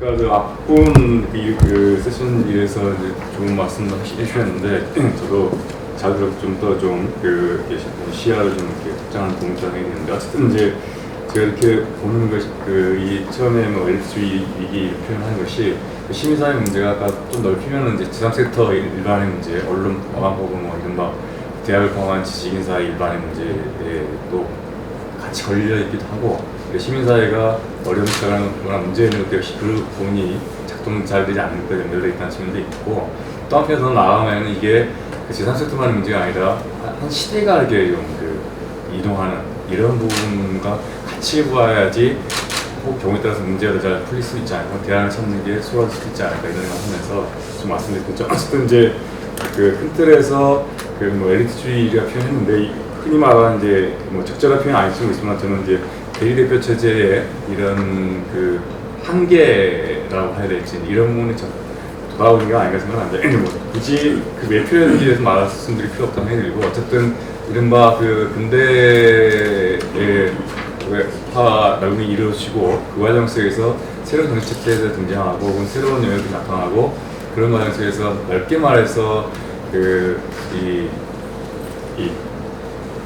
아까 그 앞부분 그 세션 일에서 이제 좋은 말씀 해주셨는데 저도 잘 들어서 좀 더 좀 시야를 좀 이렇게 확장하는 공부를 해야 되는데 어쨌든 이제 제가 이렇게 보는 것이 이 처음에 뭐 엘리트주의 위기 표현하는 것이 시민사회 문제가 좀 넓히면 이제 제3섹터 일반의 문제, 언론 마감 혹은 뭐 이른바 대학을 포함한 지식인 사회 일반의 문제에도 같이 걸려 있기도 하고 시민사회가 어려운 시각을 문제 있는 것 역시 그 부분이 작동 잘 되지 않는 것 연결되어 있다는 측면도 있고 또 한편에서 나아가면 이게 제3섹터만의 문제가 아니라 한 시대가 이렇게 이동하는 이런 부분과 같이 보아야지 꼭 경우에 따라서 문제가 잘 풀릴 수 있지 않을까 대안을 찾는 게 수월할 수 있지 않을까 이런 생각을 하면서 좀 말씀드렸죠. 어쨌든 이제 큰 틀에서 뭐 엘리트주의가 표현했는데 흔히 말하는 이제 뭐 적절한 표현 아닐지도 있지만 저는 이제 대리대표 체제의 이런 한계라고 해야 될지 이런 부분이 돌아오는 게 아닌가 생각하는데 뭐 굳이 몇 표현에 대해서 말씀드릴 필요 없다고 해드리고 어쨌든 이른바 근대의 파라고 이루어지고 그 과정 속에서 새로운 정치 체제가 등장하고 혹은 새로운 영역이 나타나고 그런 과정 속에서 넓게 말해서 이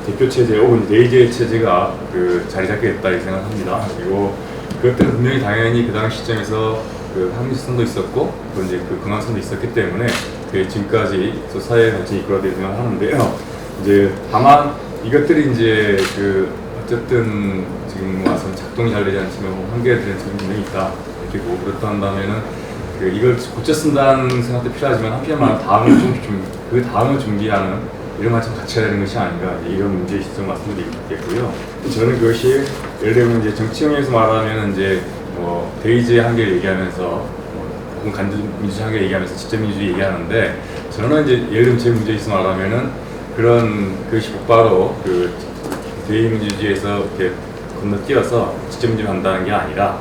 대표 체제 혹은 내재 체제가 자리 잡게 됐다 이렇게 생각합니다. 그리고 그것 때문에 분명히 당연히 그 당시 시점에서 합리성도 있었고 또 이제 근황성도 있었기 때문에 지금까지 사회 발전이 이끌어내야 생각하는데요. 이제 다만 이것들이 이제 어쨌든 지금 와서 작동이 잘 되지 않지만 한계가 되는 점이 분명히 있다 이렇게 보고 그렇다 한다면은 이걸 고쳐 쓴다는 생각도 필요하지만 한편만 그 다음을 준비하는 이런 관점 같이 해야 되는 것이 아닌가 이런 문제 시점 말씀드리겠고요. 저는 그것이 예를 들면 이제 정치형에서 말하면 이제 대의제의 한계를 얘기하면서 혹은 간접민주주의 한계를 얘기하면서 직접민주주의 얘기하는데 저는 이제 예를 들면 제 문제에 있어 말하면은 그런 것이 곧바로 대의민주주의에서 이렇게 건너뛰어서 직접민주주의 한다는 게 아니라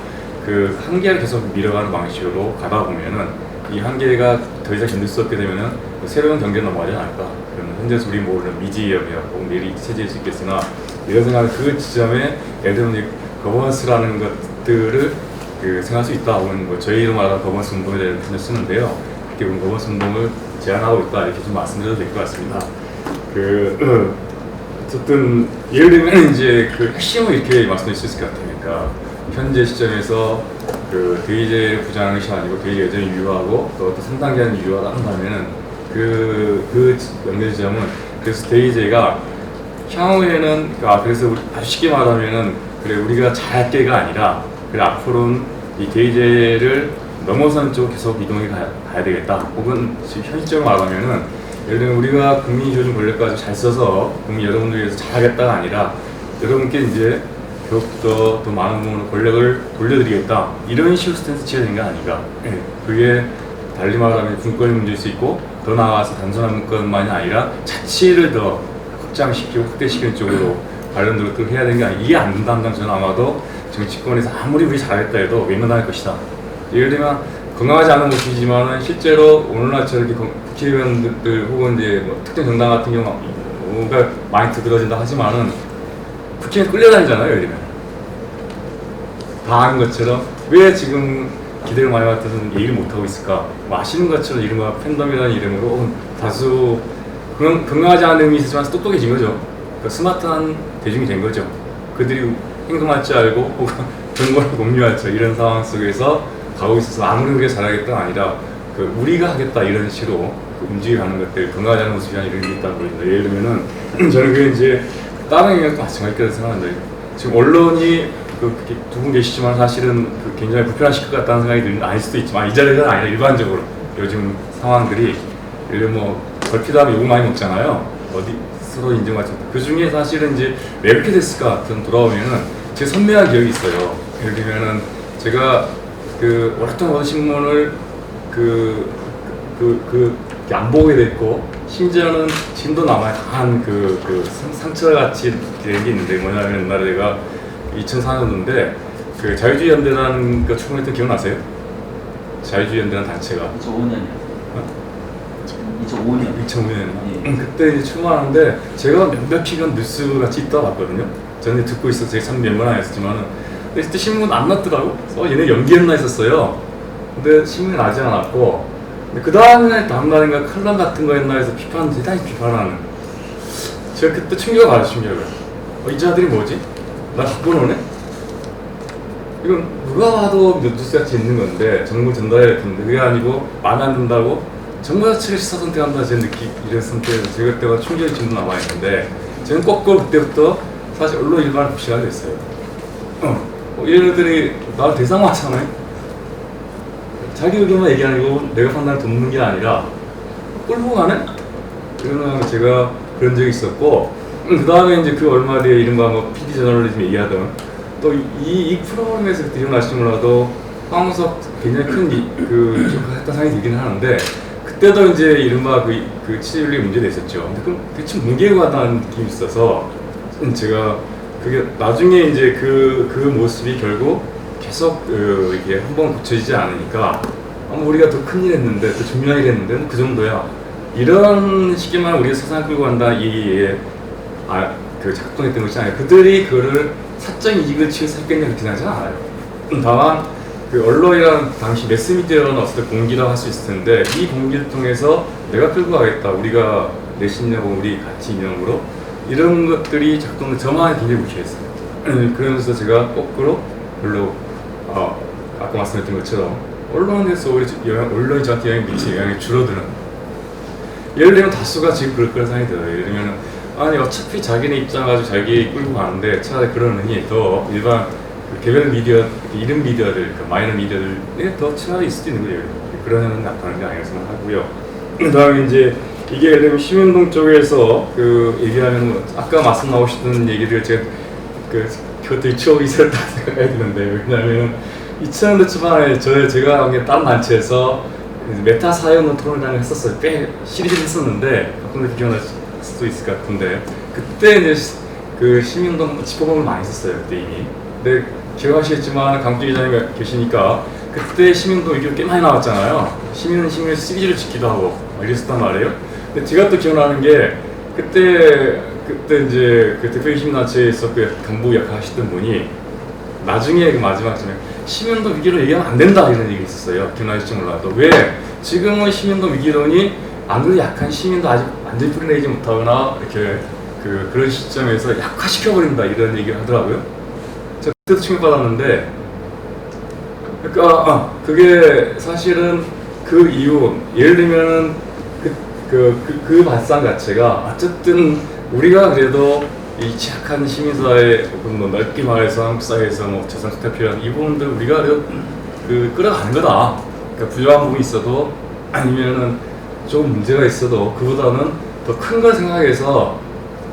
한계를 계속 밀어가는 방식으로 가다 보면은 이 한계가 더 이상 견딜 수 없게 되면은 새로운 경계로 넘어가지 않을까. 그러면 현재서 우리 모르는 미지위협이야 혹은 미리 체제일 수 있겠으나 이런 생각을 그 지점에 예를 들면 거버넌스라는 것들을 생각할 수 있다 혹은 저희로 말하는 거버넌스 운동에 대한 표현을 쓰는데요. 그렇게 보면 거버넌스 운동을 제안하고 있다 이렇게 좀 말씀드려도 될 것 같습니다. 어쨌든 예를 들면 이제 핵심을 이렇게 말씀드릴 수 있을 것 같아요. 그러니까 현재 시점에서 대의제를 부정하는 것이 아니고 대의제 여전히 유효하고 또 3단계는 유효하다 한다면은 그 연결 지점은 그래서 대의제가 향후에는 그래서 아주 쉽게 말하면은 우리가 잘할게가 아니라 앞으로는 이 대의제를 넘어서는 쪽으로 계속 이동해 가야 되겠다. 혹은 현실적으로 말하면은 예를 들면 우리가 국민조준 권력까지 잘 써서 국민 여러분들 위해서 잘하겠다가 아니라 여러분께 이제 더욱더 더 많은 부분으로 권력을 돌려드리겠다 이런 식으로 스탠스 취해야 되는 게 아닌가. 그게 달리 말하면 분권의 문제일 수 있고 더 나아가서 단순한 분권만이 아니라 자치를 더 확장시키고 확대시키는 쪽으로 관련 노력을 해야 되는 게 아니라 이게 안 된다면 저는 아마도 정치권에서 아무리 우리 잘하겠다 해도 외면당할 것이다. 예를 들면 건강하지 않은 모습이지만은 실제로 오늘날 저렇게 국회의원들 혹은 이제 특정 정당 같은 경우가 많이 두드러진다 하지만은 국회에 끌려다니잖아요. 예를 들면 다 아는 것처럼 왜 지금 기대를 많이 받던 얘기를 못하고 있을까? 아시는 것처럼 이른바 팬덤이라는 이름으로 다수 건강하지 않은 의미 있지만 똑똑해진 거죠. 그러니까 스마트한 대중이 된 거죠. 그들이 행동할 줄 알고 혹은 정보를 공유할 줄 이런 상황 속에서 가고 있어서 아무리 우리가 잘하겠다가 아니라 우리가 하겠다 이런 식으로 움직여가는 것들 건강하지 않은 모습이 아니라 이런 게 있다고 보입니다. 예를 들면은 저는 그게 이제 다른 영역도 마찬가지라고 생각하는데 지금 언론이 두 분 계시지만 사실은 굉장히 불편하실 것 같다는 생각이 아닐 수도 있지만 이 자리에서는 아니라 일반적으로 요즘 상황들이 예를 들면 걸핏하면 욕 많이 먹잖아요. 어디 서로 인정받지 못해. 그 중에 사실은 이제 왜 이렇게 됐을까 같은 돌아오면은 제 선명한 기억이 있어요. 예를 들면은 제가 오랫동안 보던 신문을 안 보게 됐고 심지어는 지금도 남아야 강한 상처같이 된 게 있는데 뭐냐면 옛날에 내가 2004년도인데 자유주의 연대라는 거 출범했던 기억나세요? 자유주의 연대라는 단체가 2005년. 2005년. 그때 이제 출마하는데 제가 몇몇 피면 뉴스 같이 있다 봤거든요. 저는 듣고 있어서 제가 참 멤버는 아니었지만은 근데 그때 신문 안 났더라고. 얘네 연기했나 했었어요. 근데 신문이 나지 않았고, 그 다음에 다음날인가 칼럼 같은 거 했나 해서 대단히 비판하는. 제가 그때 충격을 받았어요. 충격을. 이 자들이 뭐지? 나 바꿔놓네? 이건 누가 봐도 뉴스같이 있는 건데 정부 전달해야 할 텐데 그게 아니고 마음에 안 든다고 정부 자체를 시사 선택한다 제 느낌 이런 선택에서 제가 그때가 충격이 지금 남아있는데 저는 거꾸로 그때부터 사실 언론 일반을 불신하게 됐어요. 얘네들이 나를 대상화하잖아요. 자기 의견만 얘기하고 내가 판단을 돕는 게 아니라 끌고 가네? 그러면 제가 그런 적이 있었고 그 다음에 이제 그 얼마 뒤에 이른바 뭐 PD 저널리즘 얘기하던 또 이 프로그램에서 그때 기억나실지 몰라도 황우석 굉장히 큰 했던 상이 들긴 하는데 그때도 이제 이른바 그 취재윤리 문제가 있었죠. 근데 그럼 대체 뭉개고 하다는 느낌이 있어서 제가 그게 나중에 이제 그 모습이 결국 계속 이게 한번 고쳐지지 않으니까 우리가 더 큰일 했는데 더 중요한 일 했는데 그 정도야. 이런 시기만 우리가 세상 끌고 간다 그 작동했던 것이 아니라 그들이 그거를 사적 이익을 취해서 했겠냐 그렇게 생각하지는 않아요. 다만 그 언론이라는 당시 매스미디어는 어쨌든 공기라고 할 수 있을 텐데 이 공기를 통해서 내가 끌고 가겠다 우리가 내 신념 우리 가치 이념으로 이런 것들이 작동을 저만 굉장히 무시했어요. 그러면서 제가 거꾸로 별로 아까 말씀드렸던 것처럼 언론에서 언론이 저한테 영향을 미치는 영향이 줄어드는. 예를 들면 다수가 지금 그럴 거라 생각이 들어요. 예를 들면 아니 어차피 자기네 입장 가지고 자기 끌고 가는데 차라리 그러느니 더 일반 개별 미디어, 이름 미디어들, 마이너 미디어들에 더 차라리 있을 수 있는 거예요. 그런 현상이 나타나는 게 아니라고 생각하고요. 그 다음에 이제 이게 예를 들면 시민운동 쪽에서 얘기하면 아까 말씀 나오시던 얘기를 제가 그것들이 추억이 있었다고 생각이 드는데 왜냐하면 2000년대 초반에 제가 한 게 다른 단체에서 메타 사회운동 토론회를 했었어요. 꽤 시리즈를 했었는데 가끔 기억날 수도 있을 것 같은데 그때 이제 그 시민운동 짚어보면 많이 했었어요. 그때 이미. 근데 기억하시겠지만 강주 기자님 계시니까 그때 시민운동 얘기가 꽤 많이 나왔잖아요. 시민은 시리즈를 짓기도 하고 이랬었단 말이에요. 근데 제가 또 기억나는 게 그때 이제 그 대표 시민단체에서 그 간부 역할 하시던 분이 나중에 그 마지막쯤에 시민운동 위기론 얘기하면 안 된다 이런 얘기 있었어요. 기억나실지 몰라도 왜 지금은 시민운동 위기론이 아무리 약한 시민도 아직 완전히 풀어내지 못하거나 이렇게 그런 시점에서 약화시켜버린다 이런 얘기를 하더라고요. 제가 그때도 충격받았는데 그러니까 그게 사실은 그 이유 예를 들면은 그 발상 자체가 어쨌든 우리가 그래도 이 취약한 시민사회 혹은 뭐 넓게 말해서 한국 사회에서 뭐 저상수태 필요한 이 부분들 우리가 끌어가는 거다. 그러니까 부족한 부분이 있어도 아니면은 좀 문제가 있어도 그보다는 더 큰 걸 생각해서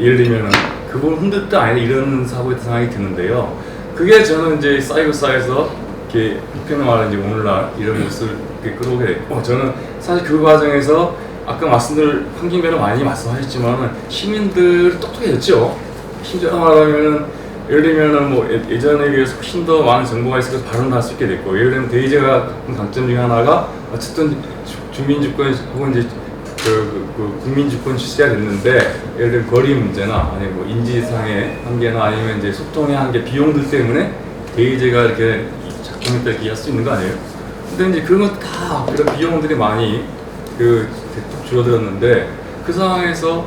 예를 들면은 그 부분 흔들 때 아니라 이런 사고에 생각이 드는데요. 그게 저는 이제 쌓여서 이렇게 북한을 말하는 이제 오늘날 이런 모습을 이렇게 끌어오게 됐고 저는 사실 그 과정에서 아까 환경변호 많이 말씀하셨지만 시민들 똑똑해졌죠. 심지어 말하면은 예를 들면은 뭐 예전에 비해서 훨씬 더 많은 정보가 있어서 발언을 할 수 있게 됐고 예를 들면 대의제가 가끔 강점 중에 하나가 어쨌든 주민주권 혹은 이제 국민주권 실시가 됐는데 예를 들면 거리 문제나 아니면 뭐 인지상의 한계나 아니면 이제 소통의 한계 비용들 때문에 대의제가 이렇게 작동했다 이렇게 할 수 있는 거 아니에요? 근데 이제 그런 것 다 그런 비용들이 많이 대폭 줄어들었는데 그 상황에서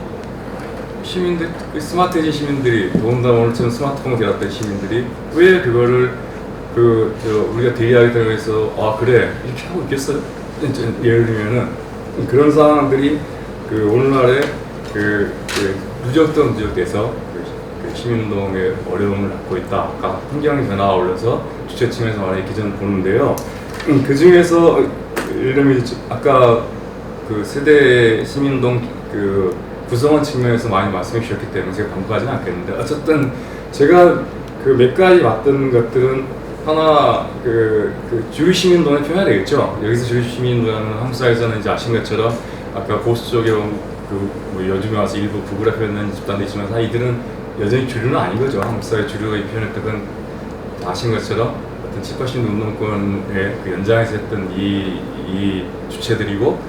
시민들, 스마트해진 시민들이 더군다나 오늘처럼 스마트폰을 개발된 시민들이 왜 그거를 우리가 대의하겠다고 해서 그래 이렇게 하고 있겠어요? 예를 들면은 그런 상황들이 오늘날의 누적돼서 시민운동의 어려움을 갖고 있다. 아까 환경의 변화가 올려서 주최층에서 말하기 저는 보는데요. 그 중에서 예를 들면 아까 세대 시민운동 구성원 측면에서 많이 말씀해 주셨기 때문에 제가 반복하지는 않겠는데 어쨌든 제가 몇 가지 봤던 것들은 하나 주류 시민운동의 표현이 되겠죠. 여기서 주류 시민운동은 한국 사회에서는 이제 아신 것처럼 아까 보수 쪽에 뭐 요즘에 와서 일부 극우라 표현하는 집단도 있지만 사실 이들은 여전히 주류는 아닌 거죠. 한국 사회 주류가 표현했던 건 아신 것처럼 어떤 7, 80 운동권의 연장에서 했던 이 주체들이고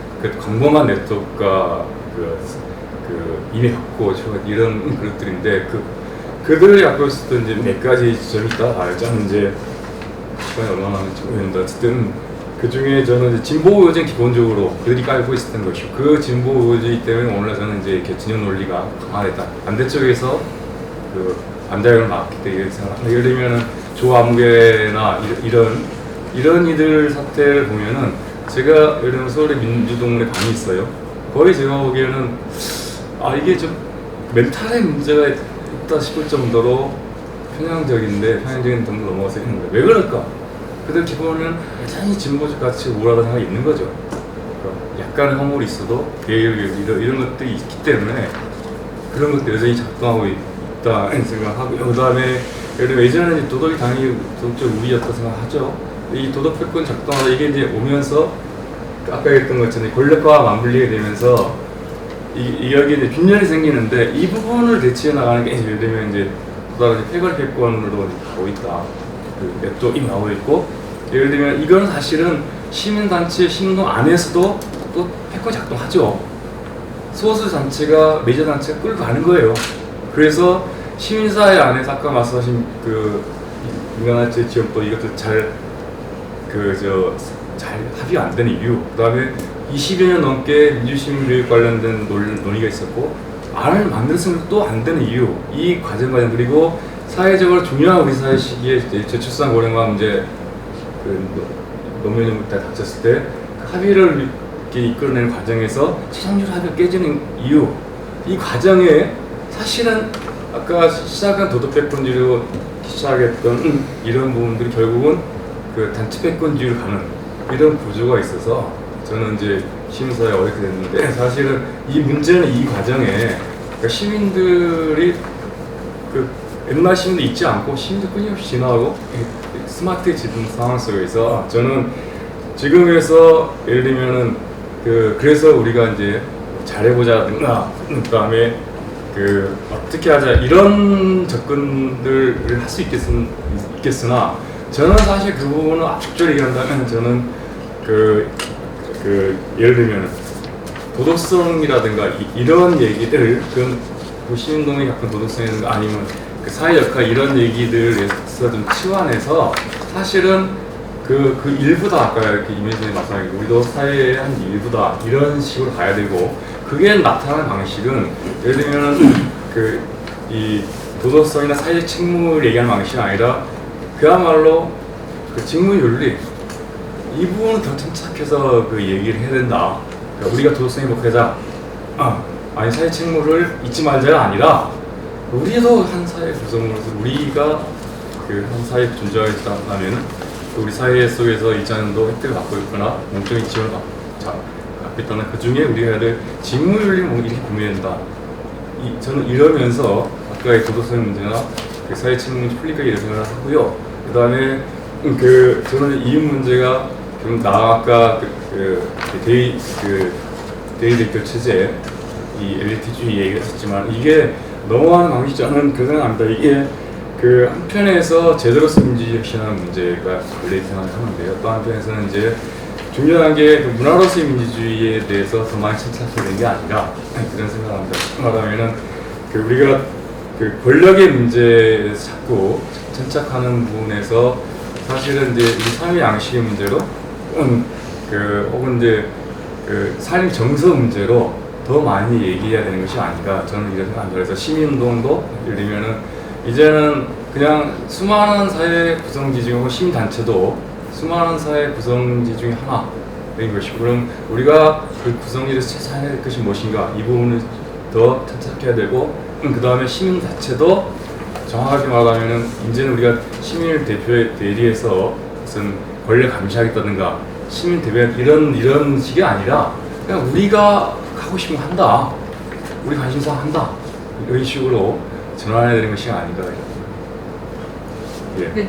광범한 네트워크가 이미 갖고 이런 그룹들인데 그들이 갖고 있었던 이제 몇 가지 지점이 있다 알죠. 이제 시간이 얼마나 남았는지 모르겠는데 어쨌든 그 중에 저는 이제 진보 의제는 기본적으로 그들이 깔고 있었던 것이고 그 진보 의제 때문에 오늘 저는 이제 이렇게 진영 논리가 강화됐다. 반대쪽에서 그 반작용을 막기 때문에 생각합니다. 예를 들면은 조아무개나 이런 이들 사태를 보면은 제가 예를 들면 서울에 민주동물의 방이 있어요. 거의 제가 보기에는 이게 좀 멘탈의 문제가 있다 싶을 정도로 편향적인 정도 넘어가서 있는 거예요. 왜 그럴까? 그들 기본은 여전히 진보적 가치 우월하다는 생각이 있는 거죠. 그러니까 약간의 허물이 있어도 계율 이런 것들이 있기 때문에 그런 것들 여전히 작동하고 있다 생각하고 그 다음에 예를 들면 예전에는 도덕이 당연히 도덕적 우위였다고 생각하죠. 이 도덕 패권 작동하다 이게 이제 오면서 아까 했던 것처럼 권력과 맞물리게 되면서 여기에 이제 빈혈이 생기는데 이 부분을 대치해 나가는 게 예를 들면 이제 보다 폐걸 패권으로 가고 있다. 그 랩도 이미 나오고 있고 예를 들면 이건 사실은 시민단체 시민동 안에서도 또 패권 작동하죠. 소수 단체가 메이저 단체가 끌고 가는 거예요. 그래서 시민사회 안에서 아까 말씀하신 그 인간단체 지역도 이것도 잘 합의가 안 되는 이유 그 다음에 20여 년 넘게 민주시민교육 관련된 논의가 있었고 안을 만들어서는 또 안 되는 이유 이 과정 그리고 사회적으로 중요한 우리 사회 시기에 저출산 고령화 문제 노무현 정부 때 닥쳤을 때 합의를 이렇게 이끌어내는 과정에서 최종적 합의가 깨지는 이유 이 과정에 사실은 아까 시작한 도덕패권주의로 시작했던 이런 부분들이 결국은 그 단체패권주의로 가는 이런 구조가 있어서 저는 이제 시민사회가 어렵게 됐는데 사실은 이 문제는 이 과정에 그러니까 시민들이 그 옛날 시민도 있지 않고 시민도 끊임없이 진화하고 스마트해지는 상황 속에서 저는 지금에서 예를 들면은 그래서 우리가 이제 잘해보자든가 그다음에 어떻게 하자 이런 접근들을 할 수 있겠으나 저는 사실 그 부분을 압축적으로 얘기한다면 저는 예를 들면 도덕성이라든가 이런 얘기들 그 시민동의 약간 도덕성이라든가 아니면 그 사회 역할 이런 얘기들에서 좀 치환해서 사실은 그 일부다 아까 이렇게 이면선이 말씀하신 우리도 사회의 한 일부다 이런 식으로 가야 되고 그게 나타나는 방식은 예를 들면 이 도덕성이나 사회적 책무를 얘기하는 방식이 아니라 그야말로 그 직무윤리 이 부분은 더 침착해서 얘기를 해야 된다. 그러니까 우리가 도덕성이 행복하자 아니 사회 책무를 잊지 말자가 아니라 우리도 한 사회 구성으로서 우리가 한 사회 존재하겠다면 우리 사회 속에서 일자는도 혜택을 받고 있거나 공적인 지원을 받고 있다는 그 중에 우리가 해야 될 직무윤리 이렇게 고민된다. 저는 이러면서 아까의 도덕성 문제나 사회 책무 풀리까지 생각을 하고요. 그 다음에 저는 이윤 문제가 좀 아까 대의 대결 체제 이 엘리트주의 얘기를 했지만 이게 넘어가는 방식이 저는 그 생각합니다. 이게 한편에서 제대로서 민주주의 실현하는 문제가 원래 생각하는데요. 또 한편에서는 이제 중요한 게 문화로서의 민주주의에 대해서 더 많이 침착해야 되는 게 아니라 그런 생각합니다. 말하면은 우리가 권력의 문제에서 자꾸 침착하는 부분에서 사실은 이제 이 삶의 양식의 문제로 혹은 이제 삶 정서 문제로 더 많이 얘기해야 되는 것이 아닌가 저는 이런 생각합니다. 그래서 시민운동도 예를 들면은 이제는 그냥 수많은 사회 구성지 중에 시민단체도 수많은 사회 구성지 중에 하나인 것이고 그럼 우리가 그 구성지를 찾아낼 것이 무엇인가 이 부분을 더 찾아야 되고 그 다음에 시민 자체도 정확하게 말하면은 이제는 우리가 시민을 대리해서 무슨 권력 감시하겠다든가 시민 대변 이런 식이 아니라 그냥 우리가 하고 싶은 거 한다 우리 관심사 한다 이런 식으로 전환해야 되는 것이 아닌가. 예. 네.